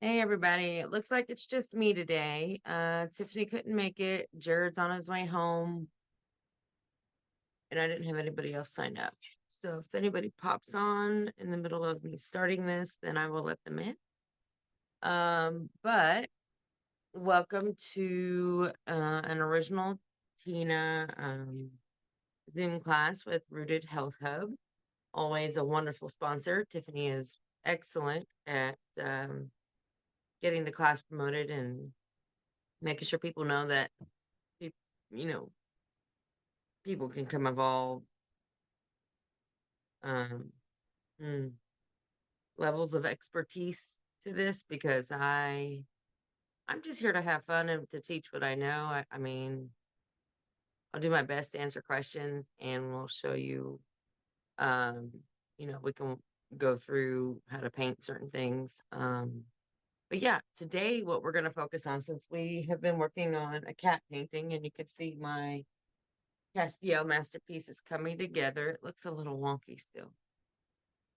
Hey everybody, it looks like it's just me today. Tiffany couldn't make it. Jared's on his way home, and I didn't have anybody else sign up. So if anybody pops on in the middle of me starting this, then I will let them in. But welcome to an original Tina Zoom class with Rooted Health Hub. Always a wonderful sponsor. Tiffany is excellent at getting the class promoted and making sure people know that peop- you know people can come of all um mm, levels of expertise to this because I'm just here to have fun and to teach what I know. I mean, I'll do my best to answer questions and we'll show you um we can go through how to paint certain things. But yeah, today what we're going to focus on, since we have been working on a cat painting and you can see my Castiel masterpiece is coming together. It looks a little wonky still,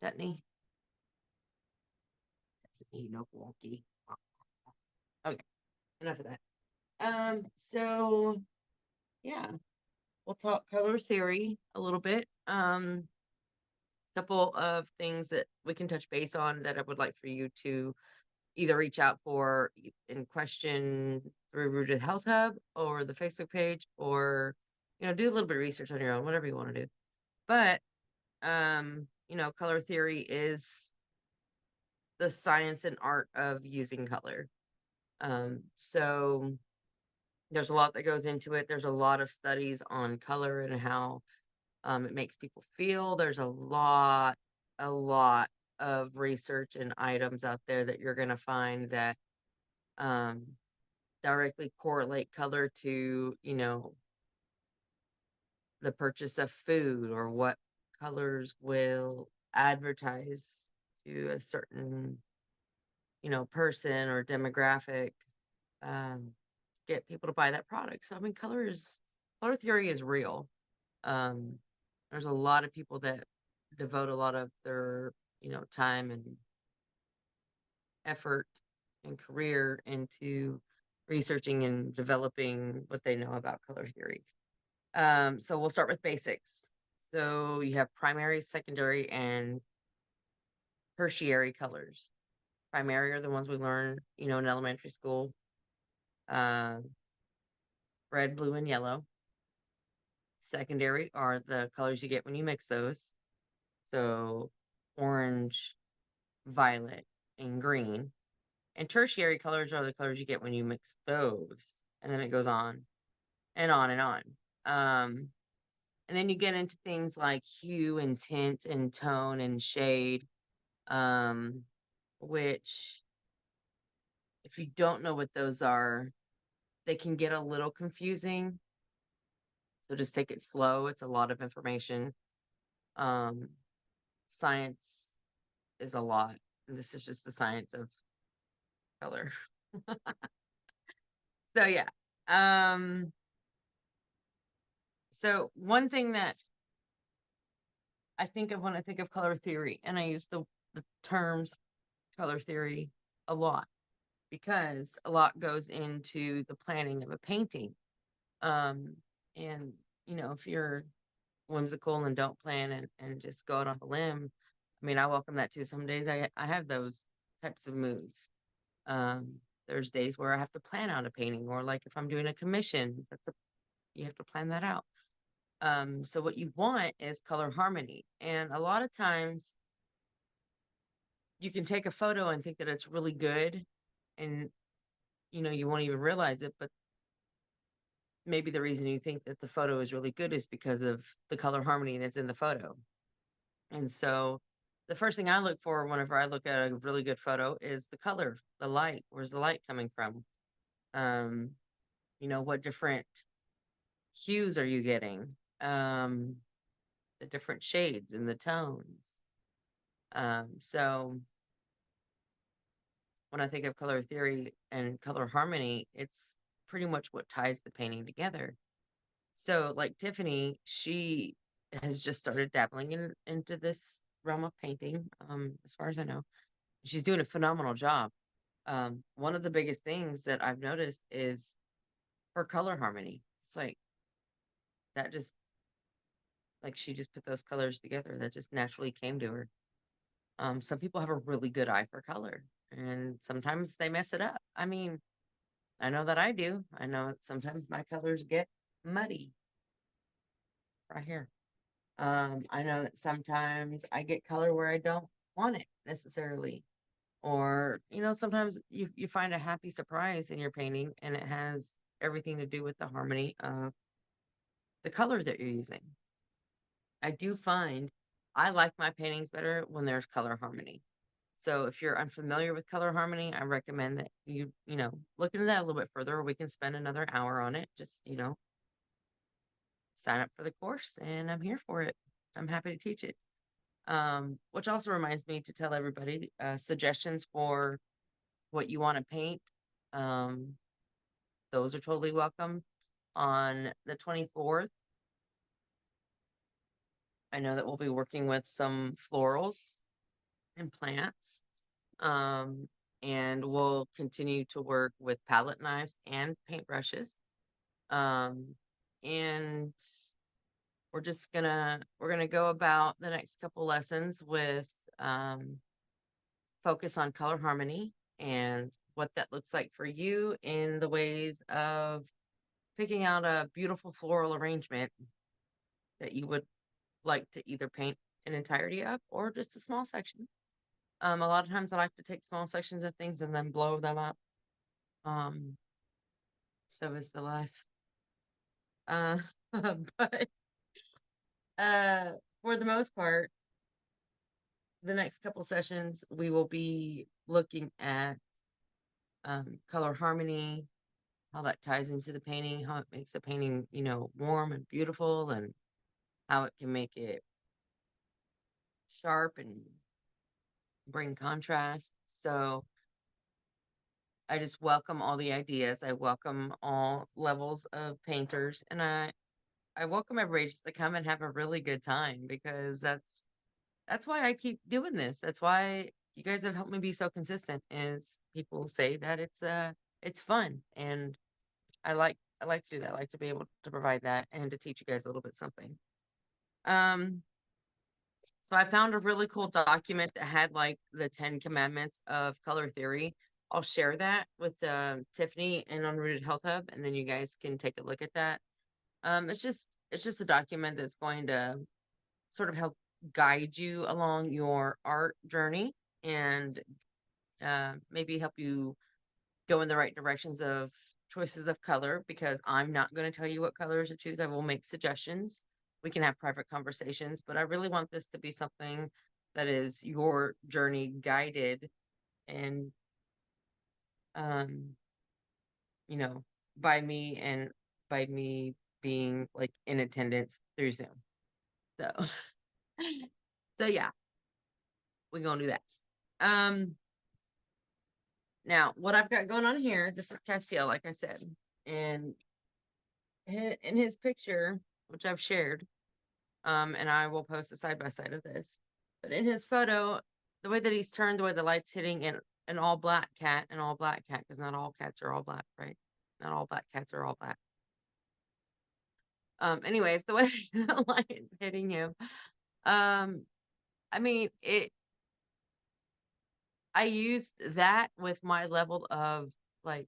doesn't he? Doesn't he look wonky? Okay, enough of that. So yeah, we'll talk color theory a little bit. Couple of things that we can touch base on that I would like for you to either reach out for in question through Rooted Health Hub or the Facebook page, or do a little bit of research on your own, whatever you want to do. But color theory is the science and art of using color. So there's a lot that goes into it. There's a lot of studies on color and how it makes people feel. There's a lot of research and items out there that you're going to find that um, directly correlate color to, the purchase of food or what colors will advertise to a certain, person or demographic, um, get people to buy that product. So I mean, color theory is real. Um, there's a lot of people that devote a lot of their, time and effort and career into researching and developing what they know about color theory. So we'll start with basics. So you have primary, secondary, and tertiary colors. Primary are the ones we learn, in elementary school. Uh, red, blue, and yellow. Secondary are the colors you get when you mix those. So orange, violet, and green. And tertiary colors are the colors you get when you mix those. And then it goes on and on and on. And then you get into things like hue and tint and tone and shade, um, which, if you don't know what those are, they can get a little confusing. So just take it slow. It's a lot of information. Um, Science is a lot. And this is just the science of color. So yeah. Um, so one thing that I think of when I think of color theory, and I use the terms color theory a lot because a lot goes into the planning of a painting. Um, and if you're whimsical and don't plan and just go out on a limb, I mean, I welcome that too. Some days I have those types of moods. Um, there's days where I have to plan out a painting, or like if I'm doing a commission, you have to plan that out. So what you want is color harmony. And a lot of times you can take a photo and think that it's really good and you won't even realize it, but maybe the reason you think that the photo is really good is because of the color harmony that's in the photo. And so the first thing I look for whenever I look at a really good photo is the color, the light. Where's the light coming from? Um, what different hues are you getting? The different shades and the tones. So when I think of color theory and color harmony, it's pretty much what ties the painting together. So like Tiffany, she has just started dabbling into this realm of painting, as far as I know. She's doing a phenomenal job. One of the biggest things that I've noticed is her color harmony. It's like that just like she just put those colors together. That just naturally came to her. Some people have a really good eye for color, and sometimes they mess it up. I mean, I know that I do. I know that sometimes my colors get muddy right here. I know that sometimes I get color where I don't want it necessarily. Or, sometimes you find a happy surprise in your painting and it has everything to do with the harmony of the color that you're using. I do find I like my paintings better when there's color harmony. So if you're unfamiliar with color harmony, I recommend that you look into that a little bit further. We can spend another hour on it. Just, sign up for the course and I'm here for it. I'm happy to teach it. Which also reminds me to tell everybody suggestions for what you want to paint. Um, those are totally welcome. On the 24th, I know that we'll be working with some florals and plants. Um, and we'll continue to work with palette knives and paintbrushes. And we're gonna go about the next couple lessons with focus on color harmony and what that looks like for you in the ways of picking out a beautiful floral arrangement that you would like to either paint an entirety of or just a small section. A lot of times I like to take small sections of things and then blow them up. Um, so is the life. Uh, but uh, for the most part, the next couple sessions we will be looking at color harmony, how that ties into the painting, how it makes the painting, warm and beautiful, and how it can make it sharp and bring contrast. So I just welcome all the ideas. I welcome all levels of painters, and I welcome everybody just to come and have a really good time because that's why I keep doing this. That's why you guys have helped me be so consistent. Is people say that it's fun, and I like to do that. I like to be able to provide that and to teach you guys a little bit something. Um, so I found a really cool document that had like the 10 commandments of color theory. I'll share that with Tiffany and Unrooted Health Hub, and then you guys can take a look at that. It's just a document that's going to sort of help guide you along your art journey and maybe help you go in the right directions of choices of color because I'm not going to tell you what colors to choose. I will make suggestions. We can have private conversations, but I really want this to be something that is your journey guided and, um, you know, by me and by me being like in attendance through Zoom. So, so yeah, we're going to do that. Now what I've got going on here, this is Castiel, like I said, and in his picture, which I've shared, and I will post a side by side of this. But in his photo, the way that he's turned, the way the light's hitting an all black cat, because not all cats are all black, right? Not all black cats are all black. Anyways, the way the light is hitting him, um, I mean, I used that with my level of like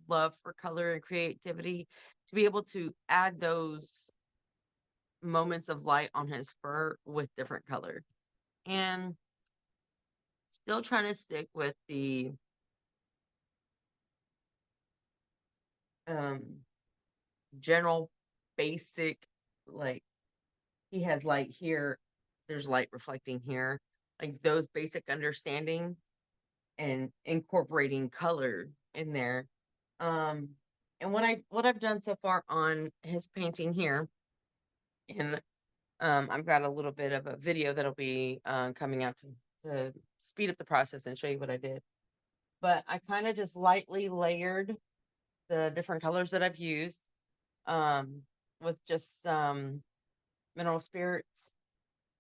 love for color and creativity to be able to add those moments of light on his fur with different color. And still trying to stick with the um general basic, like he has light here, there's light reflecting here, like those basic understanding and incorporating color in there. um and what I've done so far on his painting here, and I've got a little bit of a video that'll be coming out to speed up the process and show you what I did. But I kind of just lightly layered the different colors that I've used um, with just some mineral spirits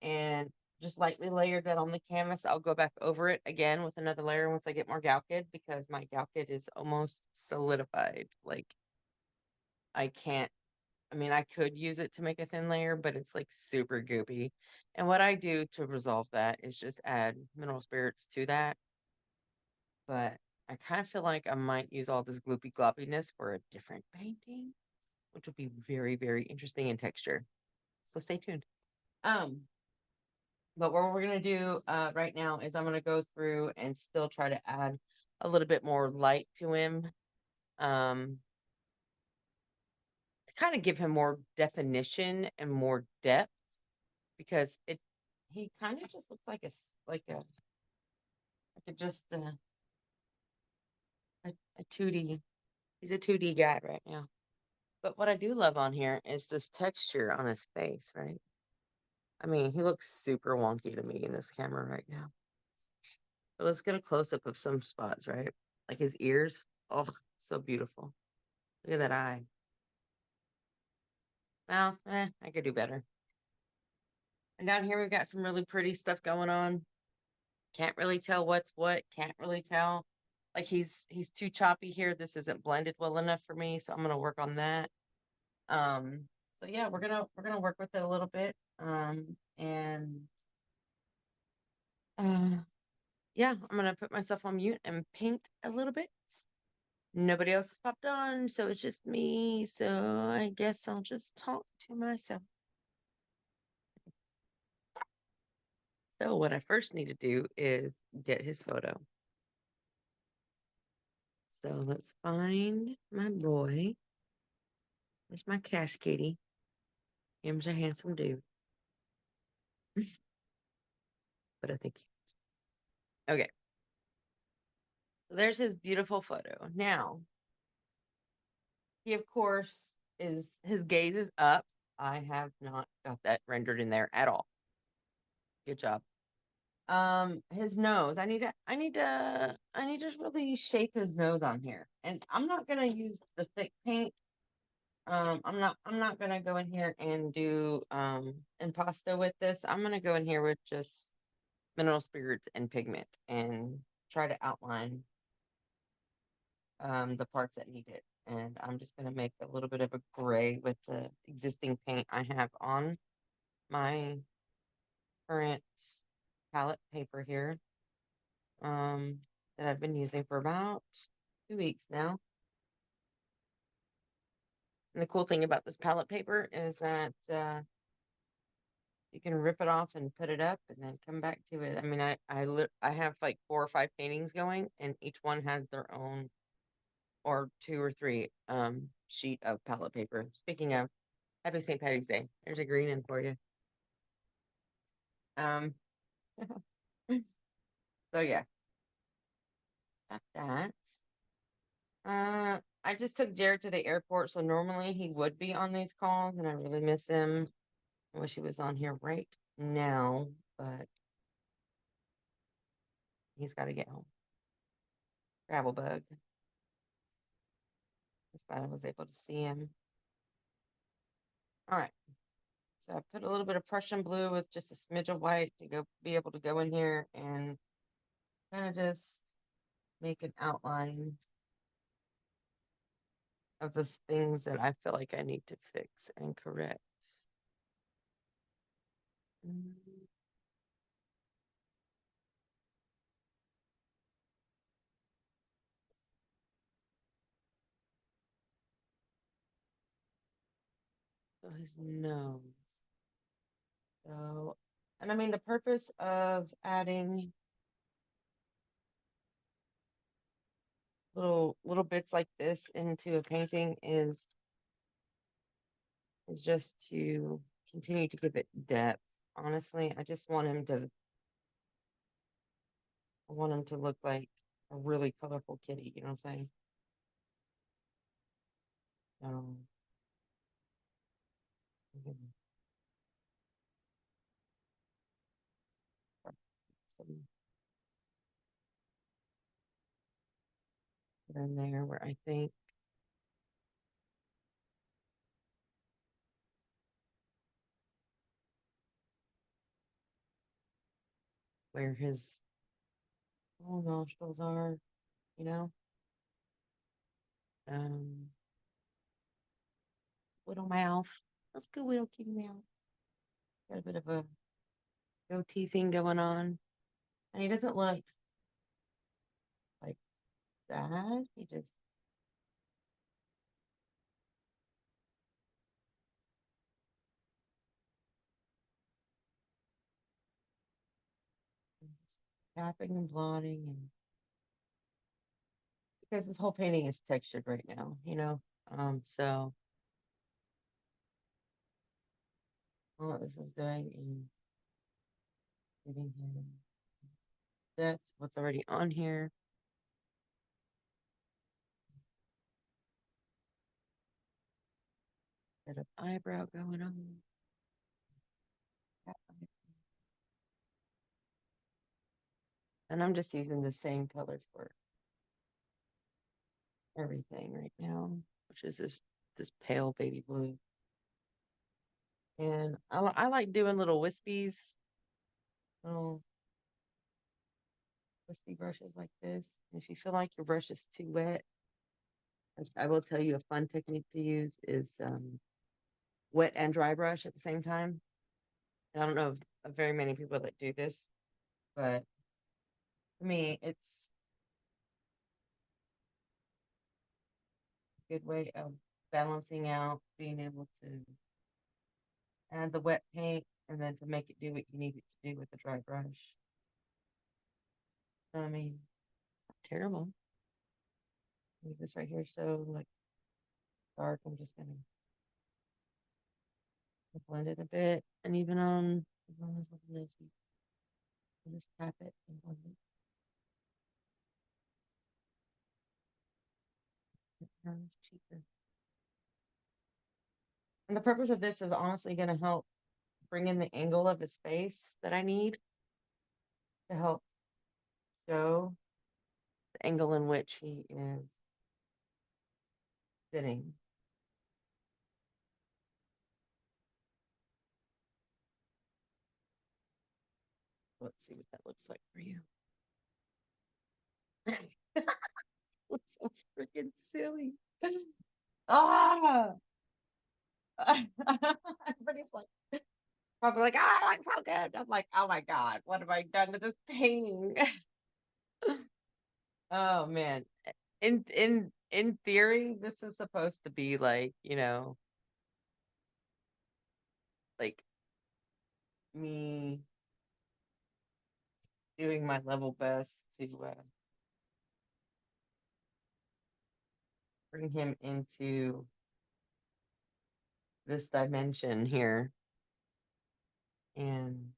and just lightly layered that on the canvas. I'll go back over it again with another layer once I get more Gogh because my Gogh is almost solidified. Like I can't, I mean, I could use it to make a thin layer, but it's like super goopy. And what I do to resolve that is just add mineral spirits to that. But I kind of feel like I might use all this gloopy gloppiness for a different painting, which will be very, very interesting in texture. So stay tuned. But what we're gonna do right now is I'm gonna go through and still try to add a little bit more light to him. To kind of give him more definition and more depth because he kind of just looks like just a 2D. He's a 2D guy right now. But what I do love on here is this texture on his face, right? I mean, he looks super wonky to me in this camera right now. But let's get a close up of some spots, right? Like his ears. Oh, so beautiful. Look at that eye. Well, I could do better. And down here we've got some really pretty stuff going on. Can't really tell what's what. Can't really tell. Like he's too choppy here. This isn't blended well enough for me, so I'm gonna work on that. So yeah, we're gonna work with it a little bit. And yeah, I'm gonna put myself on mute and paint a little bit. Nobody else has popped on, so it's just me. So I guess I'll just talk to myself. So what I first need to do is get his photo. So let's find my boy. There's my cash kitty. Him's a handsome dude. But I think okay. So there's his beautiful photo. Now, he of course is his gaze is up. I have not got that rendered in there at all. Good job. His nose. I need to really shape his nose on here. And I'm not gonna use the thick paint. I'm not gonna go in here and do impasto with this. I'm gonna go in here with just mineral spirits and pigment and try to outline the parts that need it. And I'm just gonna make a little bit of a gray with the existing paint I have on my current palette paper here. That I've been using for about 2 weeks now. And the cool thing about this palette paper is that you can rip it off and put it up and then come back to it. I mean, I have like 4 or 5 paintings going, and each one has their own, or 2 or 3 sheet of palette paper. Speaking of, happy St. Patty's Day. There's a green in for you. Um, so yeah, got that. I just took Jared to the airport, so normally he would be on these calls, and I really miss him. I wish he was on here right now, but he's got to get home. Travel bug. Just glad I was able to see him. All right. So I put a little bit of Prussian blue with just a smidge of white to be able to go in here and kind of just make an outline of the things that I feel like I need to fix and correct. Mm. So his nose. So, and I mean, the purpose of adding little bits like this into a painting is just to continue to give it depth. Honestly, I want him to look like a really colorful kitty, you know what I'm saying? Um, some in there where I think where his little nostrils are, you know. Little mouth. Let's go, little kitty mouth. Got a bit of a goatee thing going on. And he doesn't look like that. He just tapping and blotting, and because this whole painting is textured right now, you know. So all this is doing is giving him that's what's already on here. Bit of eyebrow going on. And I'm just using the same color for everything right now, which is this pale baby blue. And I like doing little wispies, little wispy brushes like this. If you feel like your brush is too wet, I will tell you a fun technique to use is wet and dry brush at the same time. And I don't know of very many people that do this, but for me, it's a good way of balancing out, being able to add the wet paint and then to make it do what you need it to do with the dry brush. I mean, terrible. Leave this right here so like dark. I'm just gonna blend it a bit, and even on this little nosy, just tap it and blend it. It's cheaper. And the purpose of this is honestly going to help bring in the angle of his face that I need to help show the angle in which he is sitting. Let's see what that looks like for you. Looks so freaking silly. Ah! Everybody's like, probably like, ah, it looks so good. I'm like, oh my God, what have I done to this painting? Oh man. In theory, this is supposed to be like, you know, like me doing my level best to bring him into this dimension here. And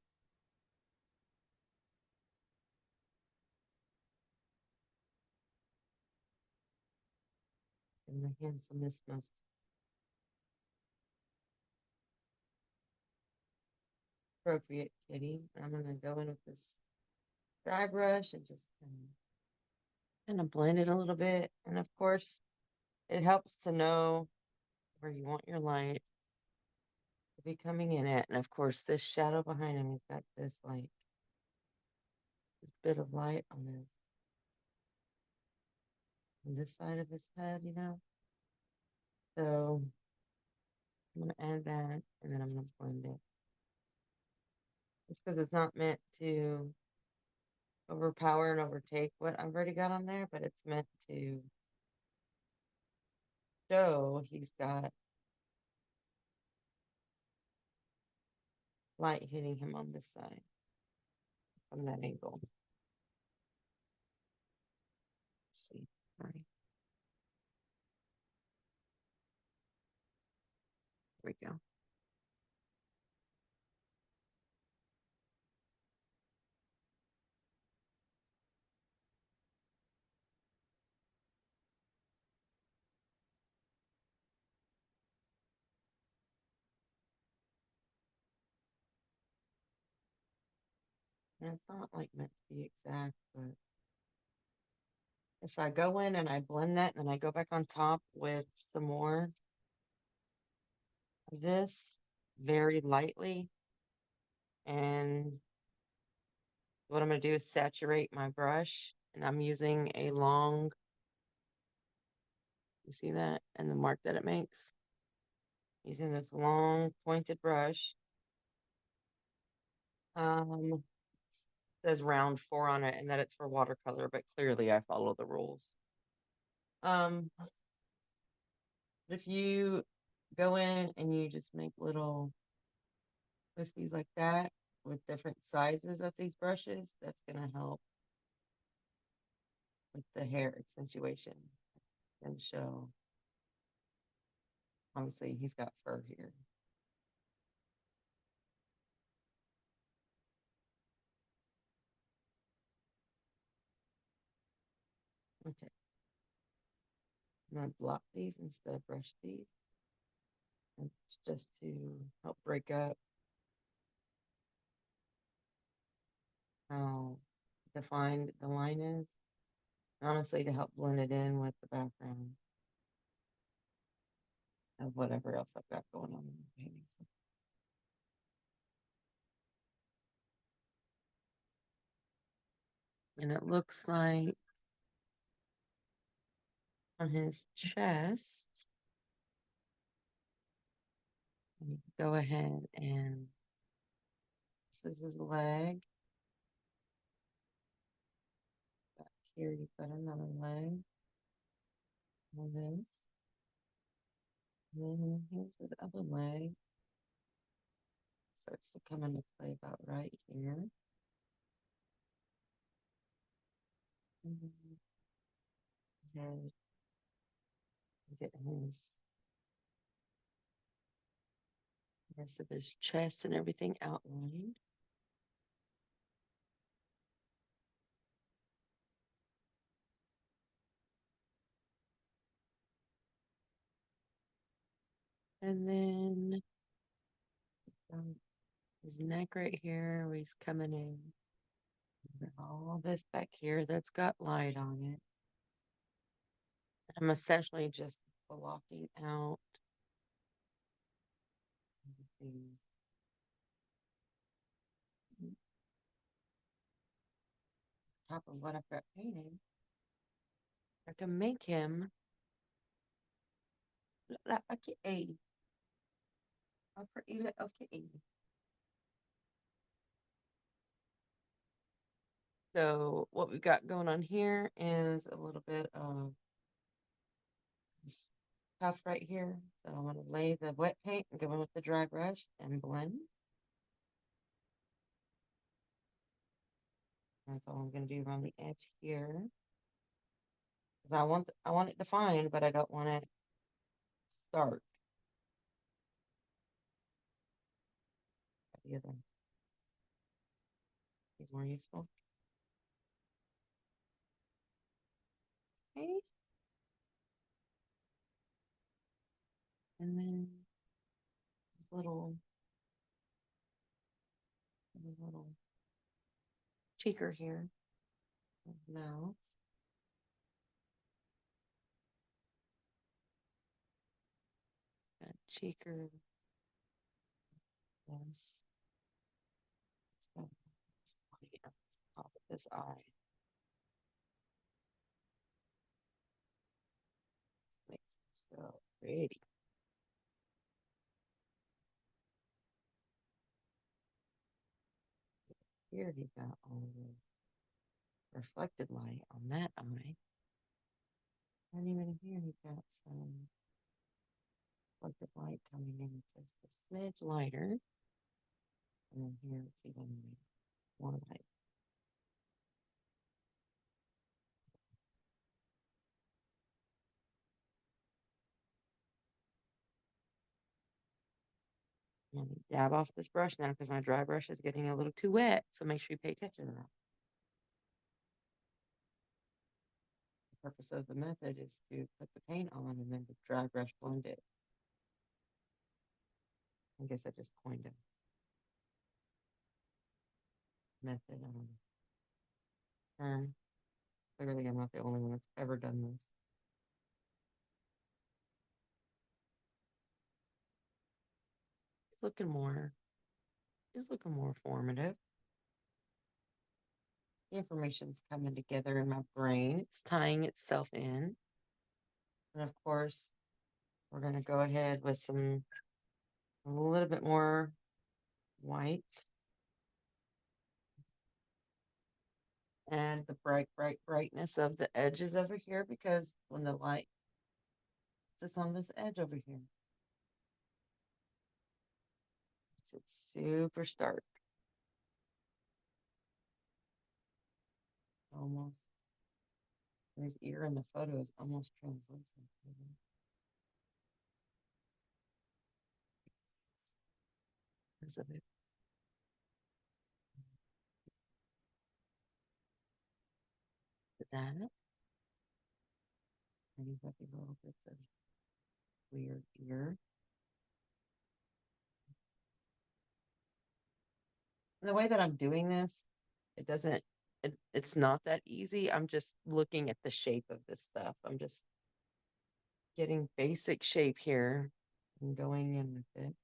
in the handsomest, most appropriate kitty. I'm gonna go in with this dry brush and just kind of blend it a little bit. And of course, it helps to know where you want your light to be coming in at. And of course, this shadow behind him, he's got this like this bit of light on this side of his head, you know. So I'm gonna add that, and then I'm gonna blend it. Just because it's not meant to overpower and overtake what I've already got on there, but it's meant to show he's got light hitting him on this side from that angle. Let's see. All right. There we go. And it's not like meant to be exact, but if I go in and I blend that and then I go back on top with some more of this very lightly and What I'm going to do is saturate my brush, and I'm using a long, you see that? And the mark that it makes? Using this long pointed brush. It says round 4 on it and that it's for watercolor, but clearly I follow the rules. If you go in and you just make little twisties like that with different sizes of these brushes, that's going to help with the hair accentuation and show. Obviously, he's got fur here. Okay. I'm going to block these instead of brush these. And it's just to help break up how defined the line is. Honestly, to help blend it in with the background of whatever else I've got going on in the painting. So, and it looks like on his chest, you go ahead and this is his leg. Back here, you put another leg on this. And then here's his other leg. Starts to come into play about right here. And then get his rest of his chest and everything outlined. And then his neck right here where he's coming in. All this back here that's got light on it. I'm essentially just blocking out these top of what I've got painted. I can make him look like a kitty. A pretty little kitty. So what we've got going on here is a little bit of this puff right here. So I'm going to lay the wet paint and go in with the dry brush and blend. That's all I'm going to do around the edge here. Because I want it defined, but I don't want it stark. The other is more useful. Okay. And then this little cheeker here. His mouth. Got cheeker. Yes. This eye. Makes it so pretty. Here he's got all the reflected light on that eye. And even here he's got some reflected light coming in. It's just a smidge lighter. And then here it's even more light. Let me dab off this brush now because my dry brush is getting a little too wet. So make sure you pay attention to that. The purpose of the method is to put the paint on and then the dry brush blend it. I guess I just coined a method term. Clearly, I'm not the only one that's ever done this. It's looking more formative. The information's coming together in my brain. It's tying itself in. And of course, we're going to go ahead with a little bit more white and the brightness of the edges over here, because when the light is on this edge over here, it's super stark. Almost. His ear in the photo is almost translucent. Because of it. That. And he's got these little bits of weird ear. And the way that I'm doing this, it doesn't, it's not that easy. I'm just looking at the shape of this stuff. I'm just getting basic shape here and going in with it.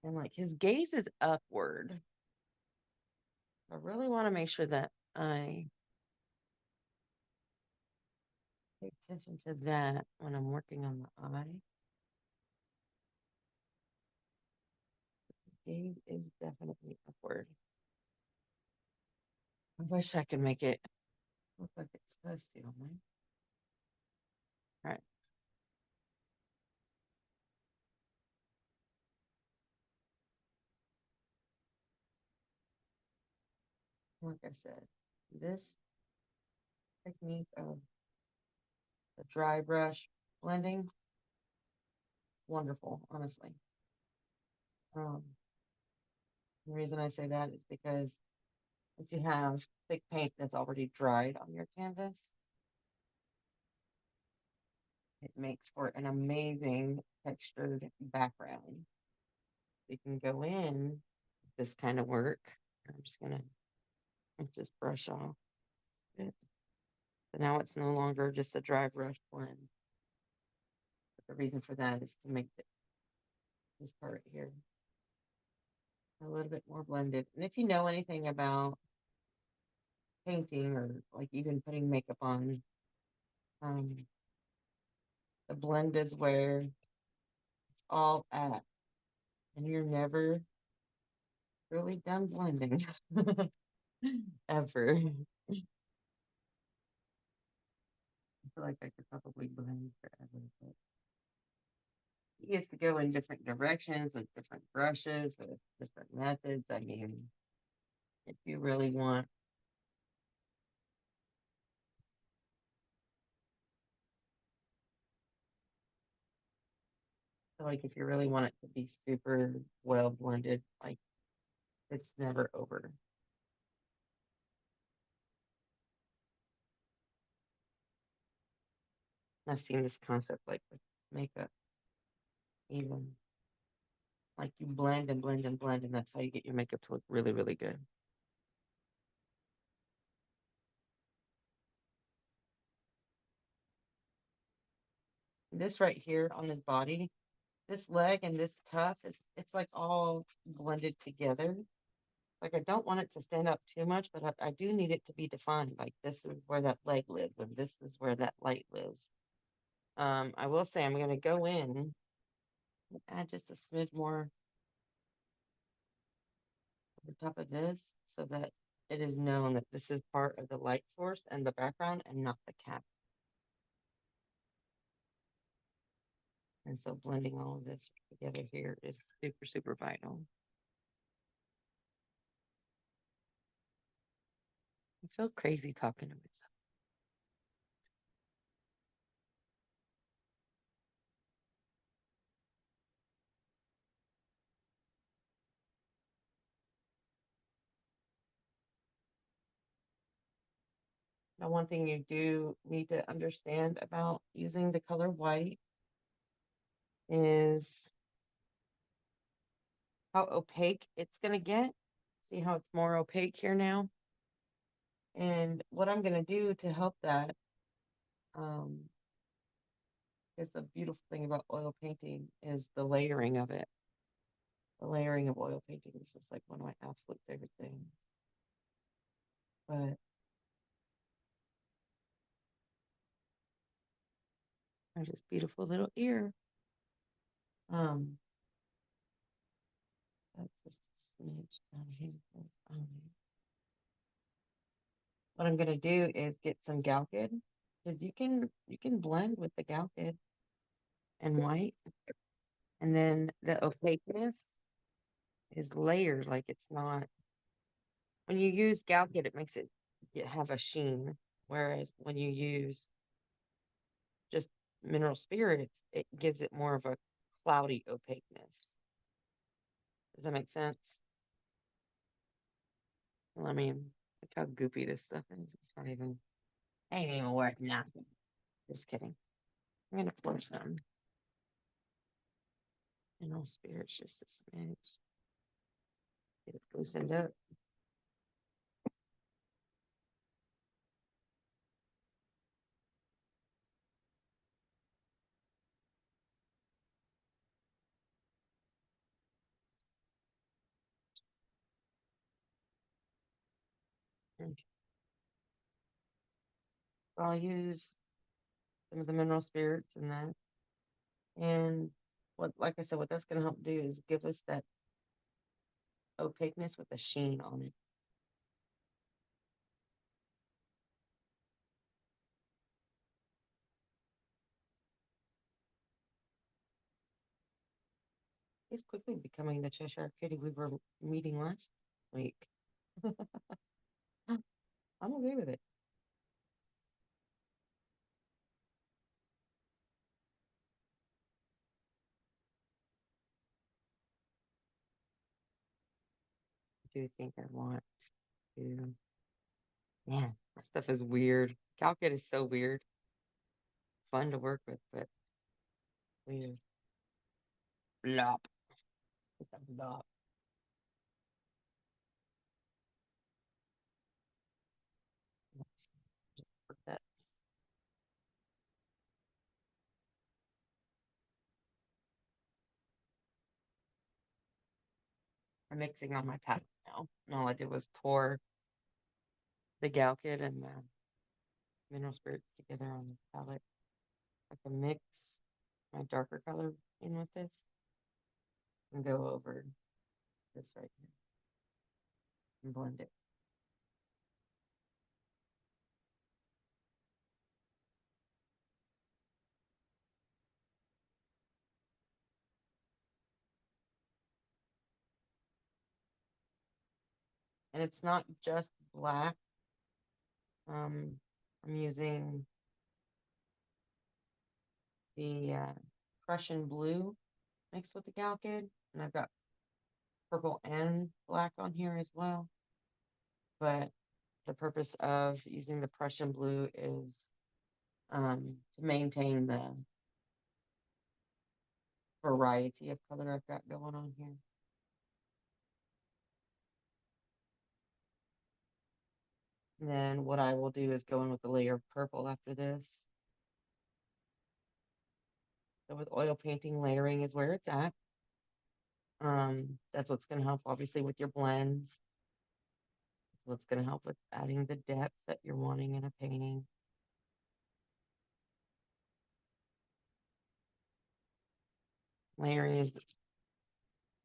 And like his gaze is upward. I really want to make sure that I pay attention to that when I'm working on the eye. The gaze is definitely upward. I wish I could make it look like it's supposed to, right? All right. Like I said, this technique of the dry brush blending, wonderful, honestly. The reason I say that is because if you have thick paint that's already dried on your canvas, it makes for an amazing textured background. You can go in with this kind of work. I'm just gonna rinse this brush off. But now it's no longer just a dry brush blend. But the reason for that is to make this part here a little bit more blended. And if you know anything about painting or like even putting makeup on, the blend is where it's all at. And you're never really done blending. Ever. I feel like I could probably blend forever. But you get to go in different directions with different brushes, with different methods. I mean, if you really want, like if you really want it to be super well blended, like it's never over. I've seen this concept like with makeup, even like you blend and blend and blend, and that's how you get your makeup to look really, really good. This right here on his body, this leg and this tuft is it's like all blended together. Like I don't want it to stand up too much, but I do need it to be defined. Like this is where that leg lives, and this is where that light lives. I will say I'm gonna go in and add just a smidge more over top of this so that it is known that this is part of the light source and the background and not the cap. And so blending all of this together here is super, super vital. I feel crazy talking to myself. Now, one thing you do need to understand about using the color white is how opaque it's going to get. See how it's more opaque here now? And what I'm going to do to help that is the beautiful thing about oil painting is the layering of it. The layering of oil painting. This is like one of my absolute favorite things. but there's this beautiful little ear. Um, that's just a smidge down here. What I'm gonna do is get some Gogh, because you can blend with the Gogh and white, and then the opaqueness is layered, like it's not. When you use Gogh, it makes it have a sheen, whereas when you use just mineral spirits, it gives it more of a cloudy opaqueness. Does that make sense? Well, I mean, look how goopy this stuff is. It's not even, ain't even worth nothing. Just kidding. I'm gonna pour some mineral spirits just a smidge. Get it loosened up. Okay. So I'll use some of the mineral spirits in that. And what, like I said, what that's gonna help do is give us that opaqueness with a sheen on it. He's quickly becoming the Cheshire Kitty we were meeting last week. I'm okay with it. I do think I want to. Man, this stuff is weird. Calcut is so weird. Fun to work with, but weird. Blop. It's a blop. Let's just put that. I'm mixing on my palette now. And all I did was pour the Calcut and the mineral spirits together on the palette. I can mix my darker color in with this and go over this right here and blend it. And it's not just black. I'm using the Prussian blue mixed with the Calcid, and I've got purple and black on here as well. But the purpose of using the Prussian blue is to maintain the variety of color I've got going on here. And then what I will do is go in with a layer of purple after this. So with oil painting, layering is where it's at. That's what's going to help, obviously, with your blends. That's what's going to help with adding the depth that you're wanting in a painting. Layering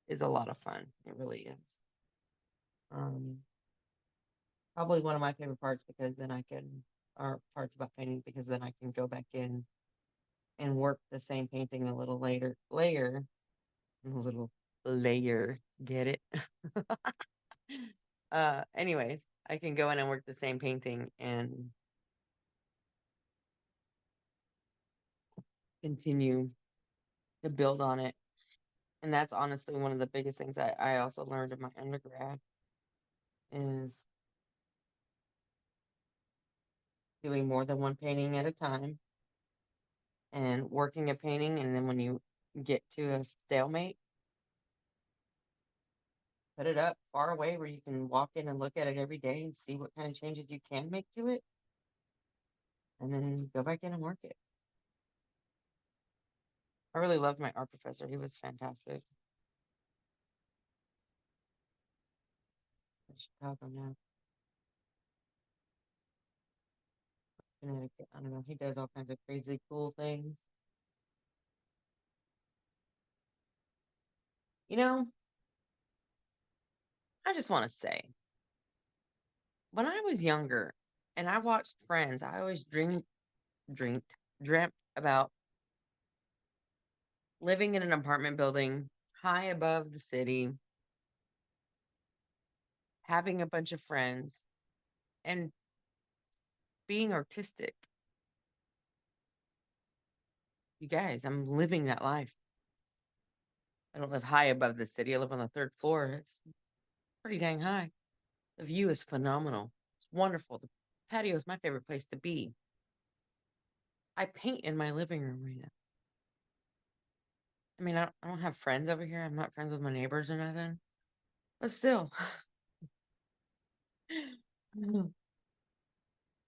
is a lot of fun. It really is. Um, Probably one of my favorite parts because then I can, or parts about painting because then I can go back in and work the same painting a little a little layer. Get it? Anyways, I can go in and work the same painting and continue to build on it. And that's honestly one of the biggest things I also learned in my undergrad is doing more than one painting at a time and working a painting. And then when you get to a stalemate, put it up far away where you can walk in and look at it every day and see what kind of changes you can make to it. And then go back in and work it. I really loved my art professor. He was fantastic. In Chicago now. Connecticut. I don't know. He does all kinds of crazy cool things. You know, I just want to say, when I was younger and I watched Friends, I always dreamt about living in an apartment building high above the city, having a bunch of friends, and being artistic. You guys, I'm living that life. I don't live high above the city. I live on the third floor. It's pretty dang high. The view is phenomenal. It's wonderful. The patio is my favorite place to be. I paint in my living room right now. I mean, I don't have friends over here. I'm not friends with my neighbors or nothing. But still,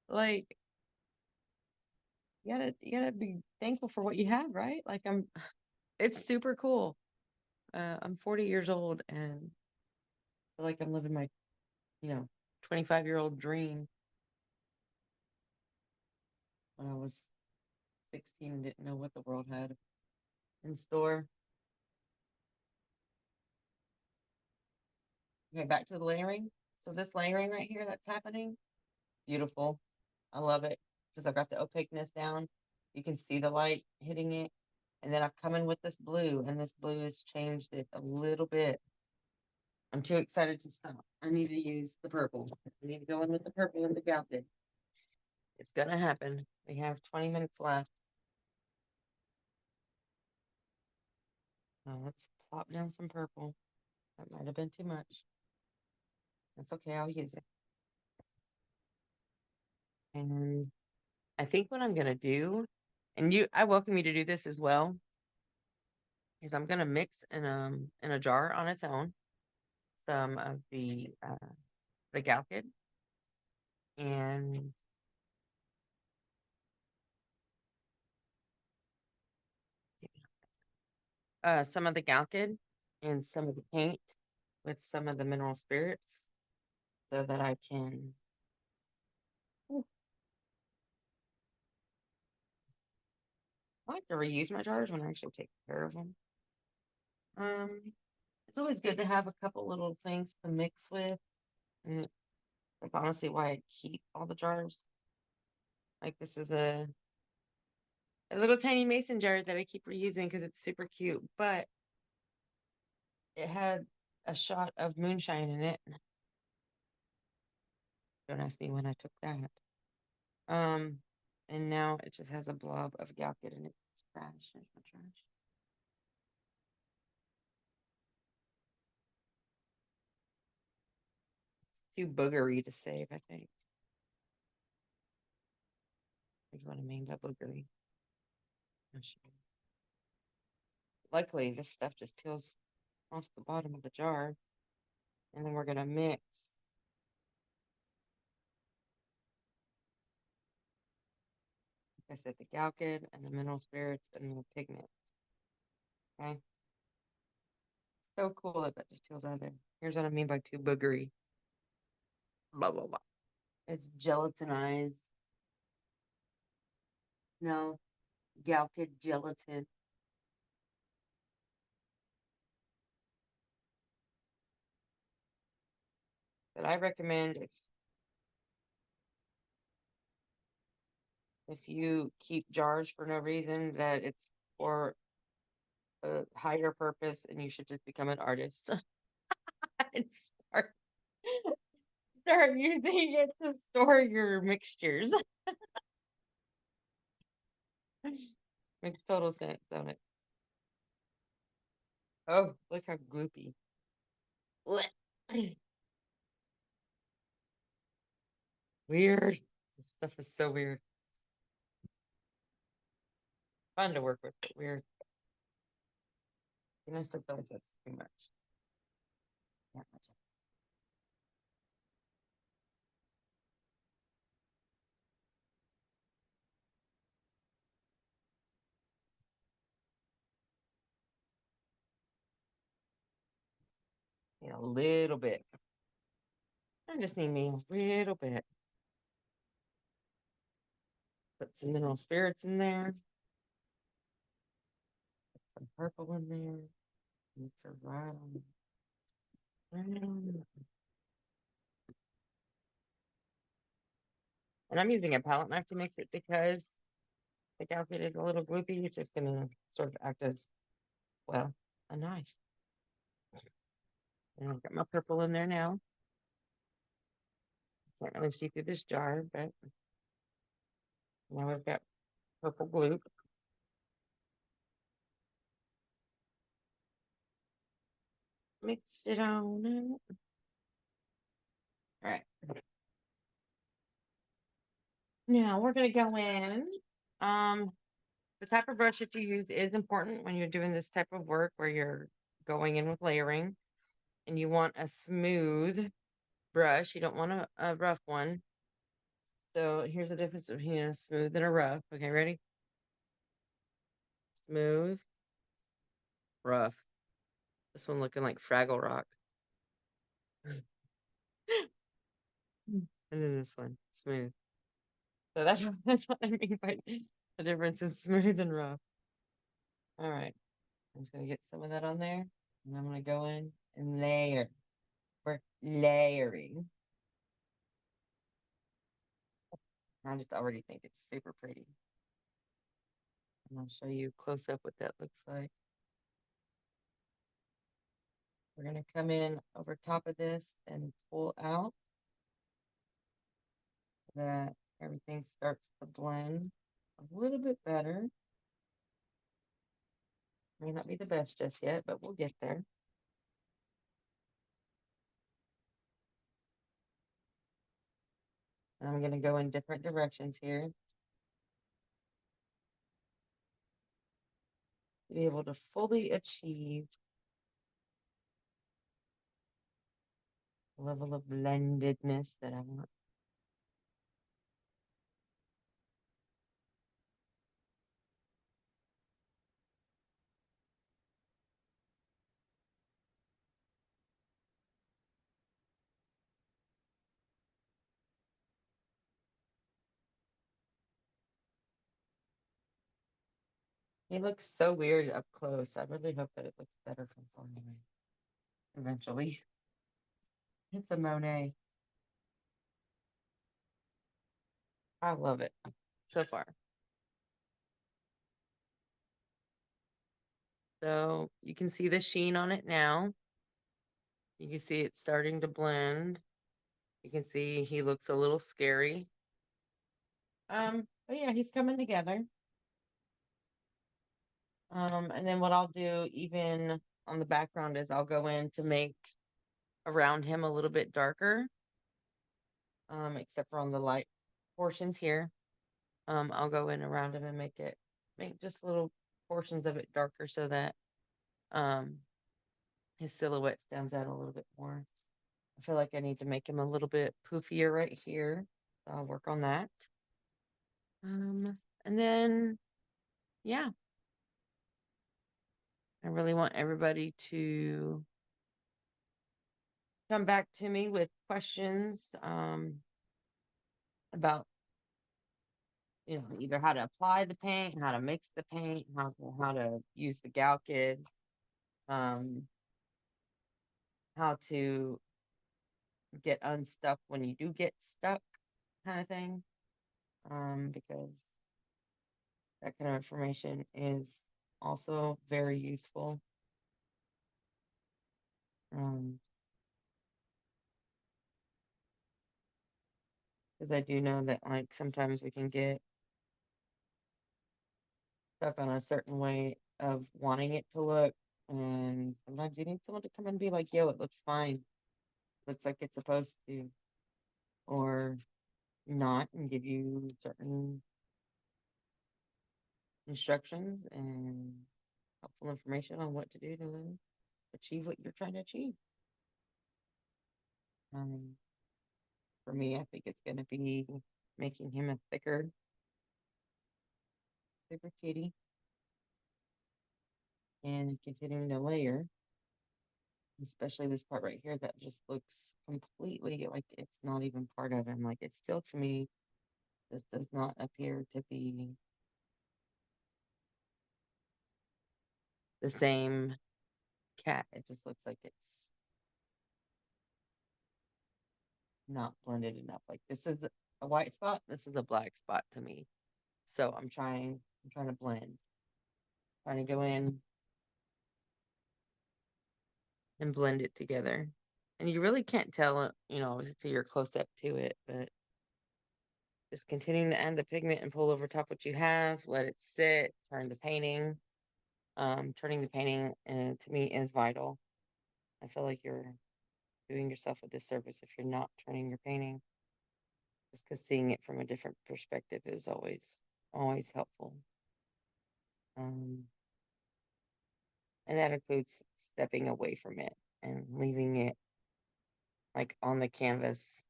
like you gotta be thankful for what you have, right? Like it's super cool. I'm 40 years old and feel like I'm living my, 25-year-old dream when I was 16 and didn't know what the world had in store. Okay, back to the layering. So this layering right here that's happening, beautiful. I love it because I've got the opaqueness down. You can see the light hitting it. And then I've come in with this blue, and this blue has changed it a little bit. I'm too excited to stop. I need to use the purple. I need to go in with the purple and the Gouted. It's gonna happen. We have 20 minutes left. Now let's plop down some purple. That might have been too much. That's okay, I'll use it. And I think what I'm gonna do, and I welcome you to do this as well, is I'm gonna mix in a jar on its own some of the Galkid and some of the Galkid and some of the paint with some of the mineral spirits so that I can. Ooh, I like to reuse my jars when I actually take care of them. Um, it's always good to have a couple little things to mix with, and that's honestly why I keep all the jars. Like this is a little tiny mason jar that I keep reusing because it's super cute, but it had a shot of moonshine in it. Don't ask me when I took that. Um, and now it just has a blob of Galkid in it. It's trash. There's my trash. It's too boogery to save, I think. Here's what I mean by boogery. I'll show you. Luckily, this stuff just peels off the bottom of the jar. And then we're gonna mix, like I said, the Galkid and the mineral spirits and the pigment. Okay. So cool that that just peels out of there. Here's what I mean by too boogery. Blah blah blah. It's gelatinized. No, Galkid gelatin. That I recommend if you keep jars for no reason, that it's for a higher purpose and you should just become an artist and start using it to store your mixtures. Makes total sense, don't it? Oh, look how gloopy. Blech. Weird. This stuff is so weird. Fun to work with, but weird. You know, I still feel like that's too much. Not much. A little bit. I just need me a little bit. some mineral spirits in there. Put some purple in there. Mix it right on. Right on. And I'm using a palette knife to mix it because the outfit is a little gloopy. It's just gonna sort of act as, well, a knife. And I've got my purple in there now. Can't really see through this jar, but now we've got purple glue. Mix it on. All right. Now we're gonna go in. The type of brush that you use is important when you're doing this type of work where you're going in with layering, and you want a smooth brush. You don't want a rough one. So here's the difference between a smooth and a rough. Okay, ready? Smooth, rough. This one looking like Fraggle Rock. And then this one, smooth. So that's what I mean by the difference is smooth and rough. All right. I'm just gonna get some of that on there. And I'm gonna go in and layer. We're layering. I just already think it's super pretty. And I'll show you close up what that looks like. We're gonna come in over top of this and pull out so that everything starts to blend a little bit better. May not be the best just yet, but we'll get there. And I'm gonna go in different directions here to be able to fully achieve the level of blendedness that I want. He looks so weird up close. I really hope that it looks better from far away eventually. It's a Monet. I love it so far. So you can see the sheen on it now. You can see it starting to blend. You can see he looks a little scary. But yeah, he's coming together. And then what I'll do even on the background is I'll go in to make around him a little bit darker. Except for on the light portions here. I'll go in around him and make just little portions of it darker so that his silhouette stands out a little bit more. I feel like I need to make him a little bit poofier right here. So I'll work on that. And then, yeah, I really want everybody to come back to me with questions about, either how to apply the paint, how to mix the paint, how to use the Gogh kit, how to get unstuck when you do get stuck, kind of thing. Because that kind of information is also very useful. Because I do know that like sometimes we can get stuck on a certain way of wanting it to look, and sometimes you need someone to come and be like, yo, it looks fine, looks like it's supposed to, or not, and give you certain instructions and helpful information on what to do to achieve what you're trying to achieve. For me, I think it's going to be making him a thicker kitty and continuing to layer, especially this part right here that just looks completely like it's not even part of him. Like it still to me This does not appear to be the same cat. It just looks like it's not blended enough. Like this is a white spot, this is a black spot to me. So I'm trying to blend. Trying to go in and blend it together. And you really can't tell it, until you're close up to it, but just continuing to add the pigment and pull over top what you have, let it sit, turn the painting. Turning the painting, to me, is vital. I feel like you're doing yourself a disservice if you're not turning your painting, just because seeing it from a different perspective is always helpful. And that includes stepping away from it and leaving it like on the canvas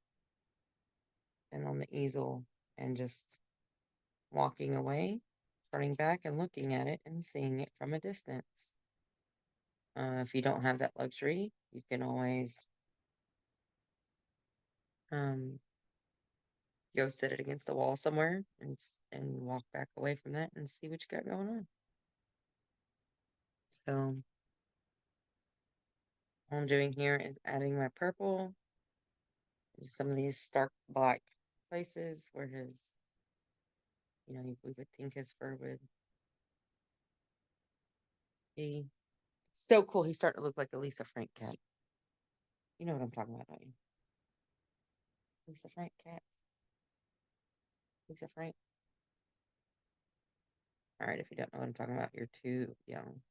and on the easel and just walking away, turning back and looking at it and seeing it from a distance. If you don't have that luxury, you can always go sit it against the wall somewhere and walk back away from that and see what you got going on. So all I'm doing here is adding my purple to some of these stark black places where we would think his fur would be. So cool. He's starting to look like a Lisa Frank cat. You know what I'm talking about, don't you? Lisa Frank cat. Lisa Frank. All right, if you don't know what I'm talking about, you're too young.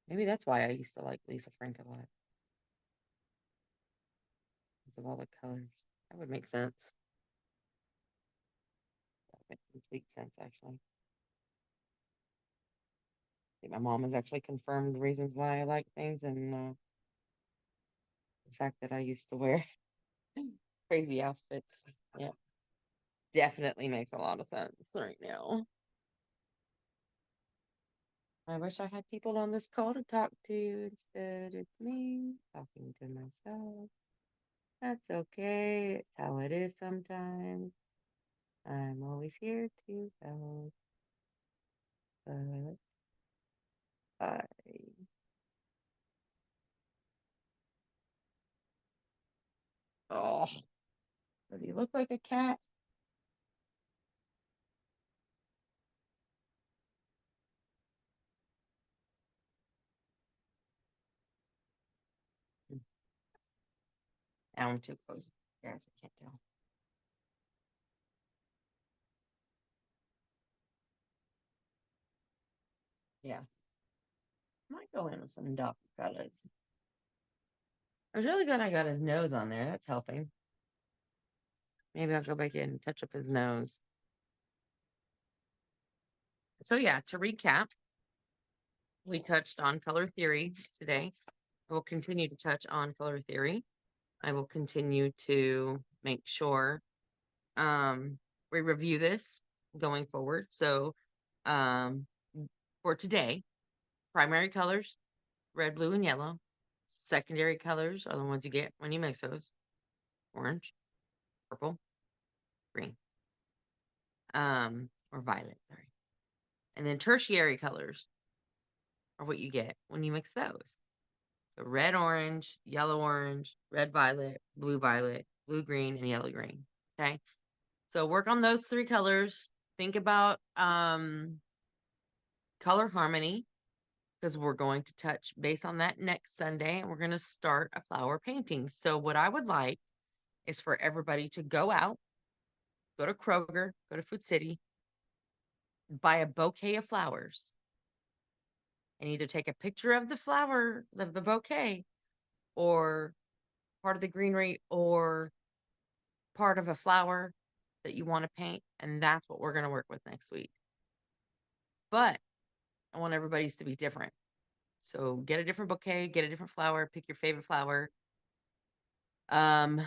Maybe that's why I used to like Lisa Frank a lot. Because of all the colors. That would make sense. That would make complete sense, actually. I think my mom has actually confirmed reasons why I like things, and the fact that I used to wear crazy outfits. Yeah, definitely makes a lot of sense right now. I wish I had people on this call to talk to. Instead, it's me talking to myself. That's okay. It's how it is sometimes. I'm always here to help. But I. Oh, does he look like a cat? Now I'm too close. Yes, I can't tell. Yeah. Might go in with some dark colors. I was really glad I got his nose on there. That's helping. Maybe I'll go back in and touch up his nose. So yeah, to recap, we touched on color theory today. I will continue to touch on color theory. I will continue to make sure we review this going forward. So for today, primary colors, red, blue, and yellow. Secondary colors are the ones you get when you mix those. Orange, purple, green, or violet, sorry. And then tertiary colors are what you get when you mix those. So red, orange, yellow, orange, red, violet, blue, green, and yellow, green. Okay. So work on those three colors. Think about color harmony, because we're going to touch base on that next Sunday, and we're going to start a flower painting. So what I would like is for everybody to go out, go to Kroger, go to Food City, buy a bouquet of flowers, and either take a picture of the flower, of the bouquet, or part of the greenery, or part of a flower that you want to paint. And that's what we're going to work with next week. But I want everybody's to be different. So get a different bouquet, get a different flower, pick your favorite flower. And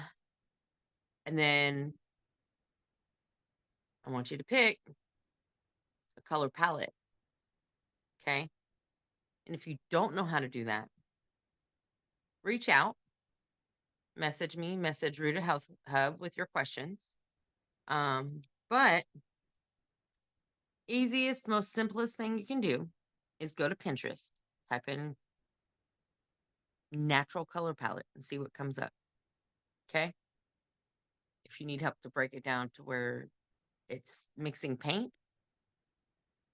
then I want you to pick a color palette. Okay. And if you don't know how to do that, reach out message me, message Ruta Health Hub with your questions. But easiest, most simplest thing you can do is go to Pinterest, type in natural color palette and see what comes up. Okay. If you need help to break it down to where it's mixing paint,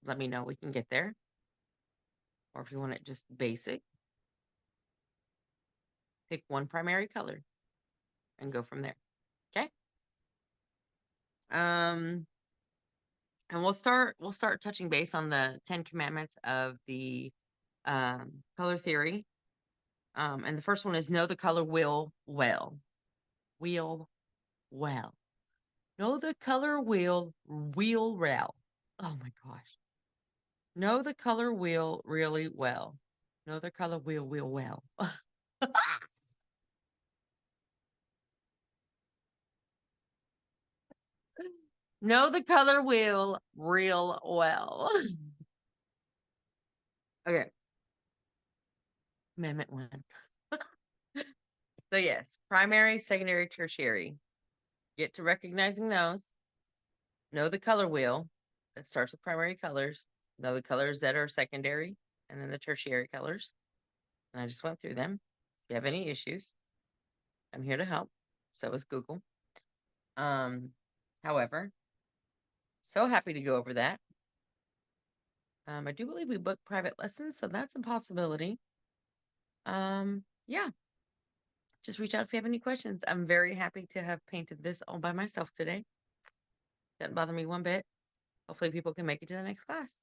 let me know. We can get there. Or if you want it just basic, pick one primary color and go from there. Okay. And we'll start touching base on the 10 commandments of the color theory. And the first one is know the color wheel well. Wheel well. Know the color wheel well. Oh my gosh. Know the color wheel really well. Know the color wheel well. Know the color wheel real well. Okay. Amendment 1. So yes, primary, secondary, tertiary. Get to recognizing those. Know the color wheel. That starts with primary colors. Know the colors that are secondary, and then the tertiary colors. And I just went through them. If you have any issues, I'm here to help. So is Google. However, so happy to go over that. I do believe we booked private lessons, so that's a possibility. Yeah. Just reach out if you have any questions. I'm very happy to have painted this all by myself today. Doesn't bother me one bit. Hopefully people can make it to the next class.